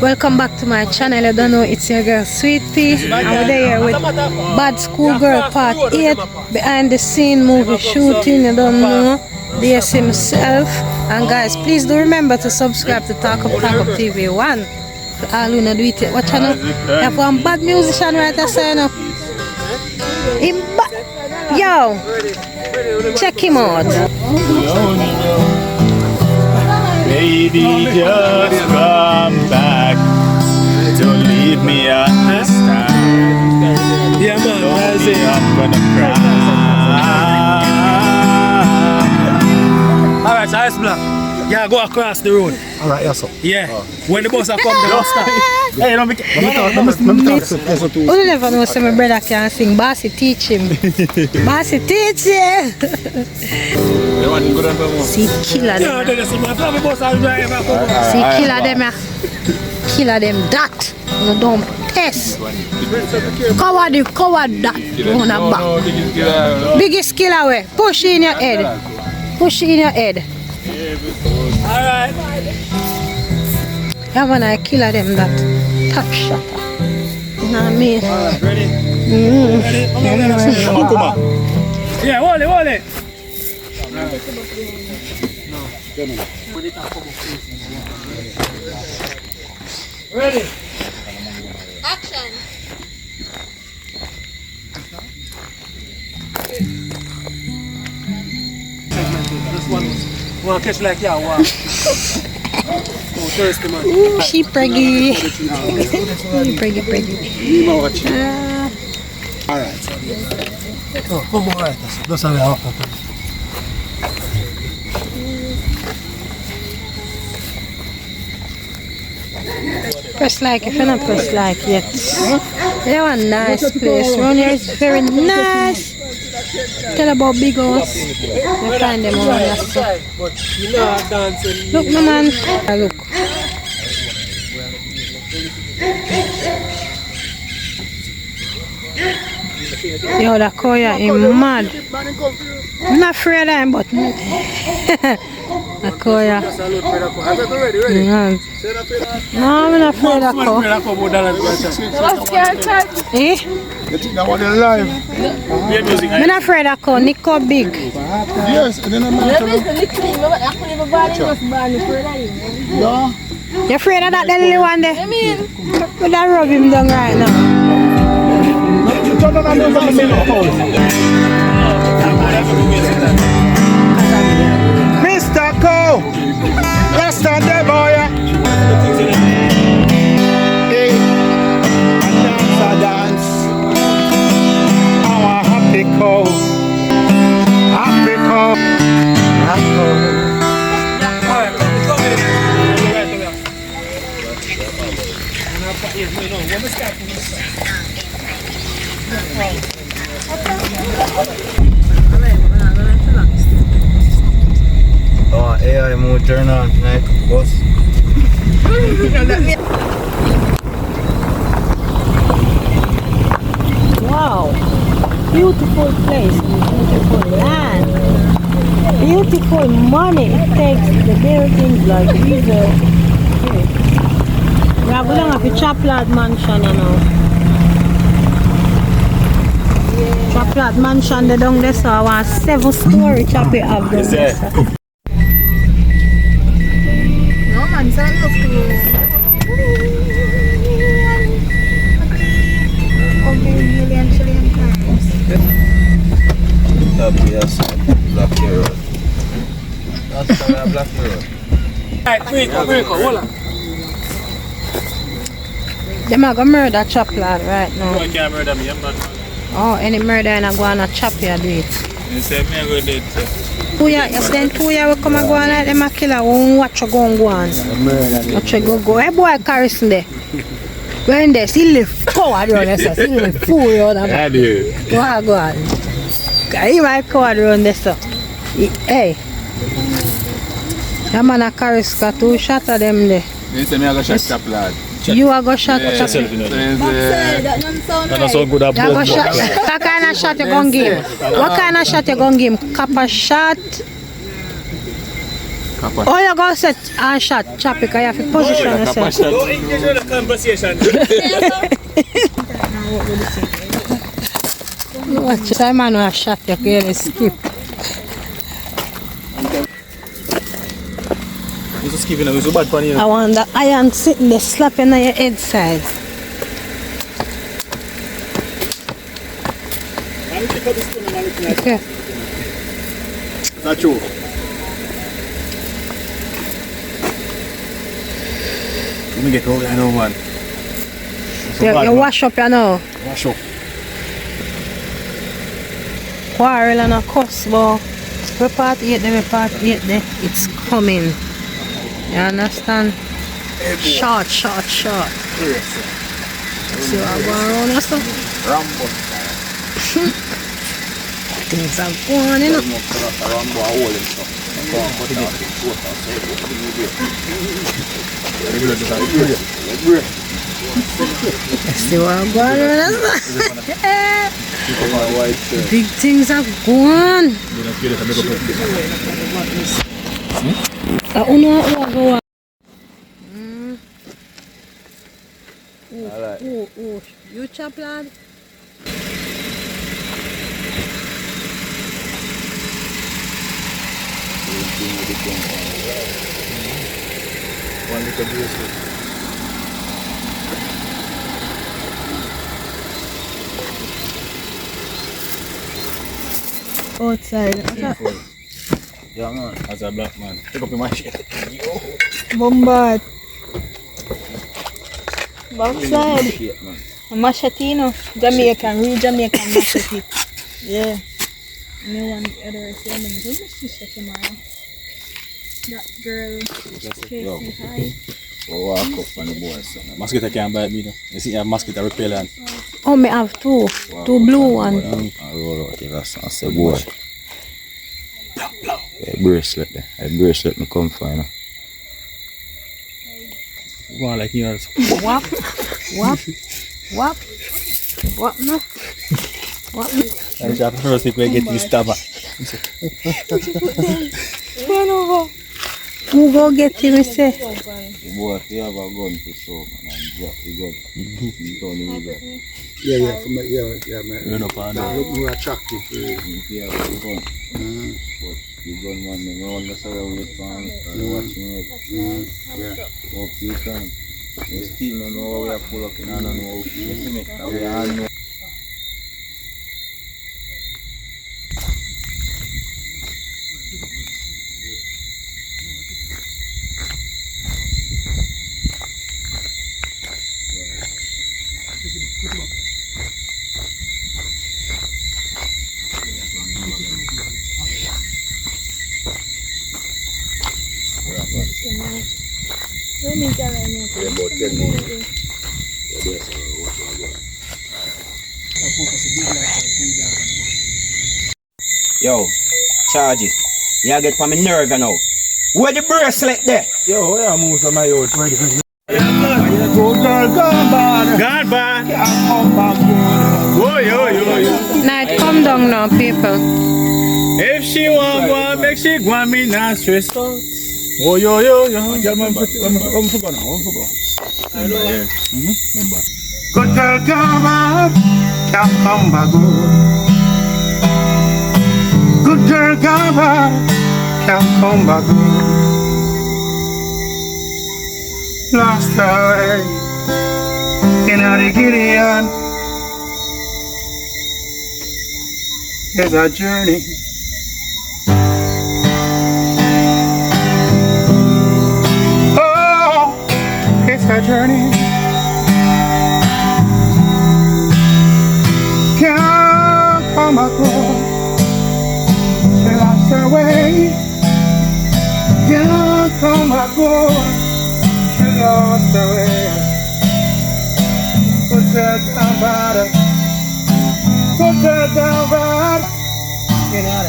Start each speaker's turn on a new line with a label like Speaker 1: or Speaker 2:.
Speaker 1: Welcome back to my channel. I don't know, it's your girl Sweet Pea. I'm there with Bad Schoolgirl Part 8, behind the scene movie shooting. You don't know, there's himself. And guys, please do remember to subscribe to Talk Up TV 1. For all who not do it yet. What channel? You have one bad musician right there, so you know. Yo, check him out.
Speaker 2: Lady, just come back to leave me understand.
Speaker 3: Yeah, man, that's it.
Speaker 2: I'm gonna cry.
Speaker 3: Alright, so Ice Black. Yeah, go across the road.
Speaker 4: Alright, yes, sir.
Speaker 3: Yeah. When the bus are come, the bus stop.
Speaker 2: Hey, don't be.
Speaker 1: Who never know say my brother can sing? Bossy teach him. Bossy teach him. See, killer them.
Speaker 3: Yeah, there's some family bus are driving.
Speaker 1: See, killer them. Killer them that. No don't test. Coward that. On a back. Biggest killer way. Push in your head. Push in your head.
Speaker 3: Alright.
Speaker 1: Yeah, man, I killer them that. Top shot. You know what I mean?
Speaker 3: Alright, ready? Yeah, hold it. Ready?
Speaker 5: Action.
Speaker 3: This one catch like yeah, wow. Oh, thirsty man.
Speaker 1: Ooh, she preggy. Preggy.
Speaker 4: Alright.
Speaker 3: Oh, come on, right. That's how we are.
Speaker 1: Press like if you're not press like yet. They have a nice place. Around here is very nice. Tell about big house. You find them around here.
Speaker 3: But you know dancing.
Speaker 1: Look, no man. Look. Yo, that Koya is mad. I'm not afraid of him, but that Koya. No, I'm not afraid of Koya. Eh?
Speaker 4: You think that one alive?
Speaker 1: I'm not afraid of Koya. Nico big.
Speaker 4: Yes, and then I'm not
Speaker 1: Yeah. You afraid of that little one there? I mean, we don't rub him down right now.
Speaker 4: Mr. Cole! Rasta the boy! Hey, a dance. Our happy Cole. Happy Cole.
Speaker 2: Oh, AI mode turn on tonight, boss.
Speaker 1: Wow, beautiful place, beautiful land, beautiful money. It takes the buildings like these. We are going to have a Chaplad mansion, you know. Chaplad mansion, they down there, so I want 7-story chapel have them there.
Speaker 5: No man, sign up to million trillion times.
Speaker 2: Yes, Black Hero. That's Black Hero.
Speaker 3: Alright, break, hold on.
Speaker 1: Them are going to murder Chaplad right now.
Speaker 2: I can't murder me, I'm not.
Speaker 1: Oh, any murder and I go on a chop you do it.
Speaker 2: You say me I go do it.
Speaker 1: Puya, you then Puya will come and go on like them a killer. Watch you go and go on. Watch you go. Hey boy, Carson there. When they still live coward around there, still live fool around there.
Speaker 2: I do.
Speaker 1: Go on. He might coward around there, so. Hey. That man a Carson got 2 shots of them there.
Speaker 2: You say me I go shot Chaplad.
Speaker 1: You are go shot
Speaker 2: That
Speaker 5: That
Speaker 2: so good at
Speaker 1: you go shot. What kind of shot you gonna give him? What kind of shot you gonna give him? Copper shot? Oh, you go set a shot, chop it, 'cause you have to position yourself.
Speaker 3: Don't engage in the conversation.
Speaker 1: Watch, Simon will shot you, can skip.
Speaker 2: You just keeping it so bad for you.
Speaker 1: I want the iron sitting there slapping on your head side. Okay.
Speaker 2: Not true. Let me get over there, no man.
Speaker 1: You wash up, you know.
Speaker 2: Wash up.
Speaker 1: Quarrel and a cuss, but we part 8 there, we part 8 there. It's coming. You understand? Short. See what I'm going around or something?
Speaker 2: Rambo.
Speaker 1: Things are going, you know.
Speaker 2: Rambo, I hold him stuff.
Speaker 1: See what I'm going around or something? Big things are going. You chop, lad?
Speaker 2: One little bracelet.
Speaker 1: Outside.
Speaker 2: Yeah, man. As a black man. Take up your machete.
Speaker 5: Bombard. Backside.
Speaker 2: Shit, man.
Speaker 5: A machete, no? Jamaican, real Jamaican machete. Yeah. And then one other filming. Who's my sister tomorrow? That girl.
Speaker 2: Yo.
Speaker 5: Casey, hi.
Speaker 2: Go walk up on the board, son. Mosquito can't bite me, though. You see, you have mosquito repellent.
Speaker 1: Oh, me have two. Two blue ones.
Speaker 2: I roll out here, son. I say, boy. Yeah, bracelet there. A bracelet me come for, you know.
Speaker 3: Go on like yours.
Speaker 1: Wap. No. What?
Speaker 3: I just first if I get you stabber.
Speaker 1: Who go get him, me say?
Speaker 2: The boy, if you have a gun to show, man, and drop the gun. You don't need that.
Speaker 3: Yeah,
Speaker 2: Run up and down.
Speaker 3: look more attractive.
Speaker 2: If you have a gun. But the gun, man, they don't necessarily wait for me. They're watching it. Hope you can. You still don't know how we are pull up in and know how you see me. And we all know. About 10 minutes.
Speaker 6: Yo, charge it. You get from me nerve now. Where the bracelet there?
Speaker 2: Yo, where I move from my old friend?
Speaker 4: Good girl, gone bad.
Speaker 3: God bad.
Speaker 4: Can't come back good.
Speaker 3: Yo.
Speaker 1: Night come down now, people.
Speaker 3: If she want go, make she go on me not stress out.
Speaker 2: Oh, yo. Tell me, I'm for go now. I'm for go. Remember.
Speaker 4: Good girl, gone bad. Can't come back good. Good girl, gone bad. Can't come back good. Lost her way in the Gideon. It's a journey. Oh, it's a journey. Can't come back home. She lost her way. Can't come back home. She lost her way. Put her down bad. Put her down bad. You know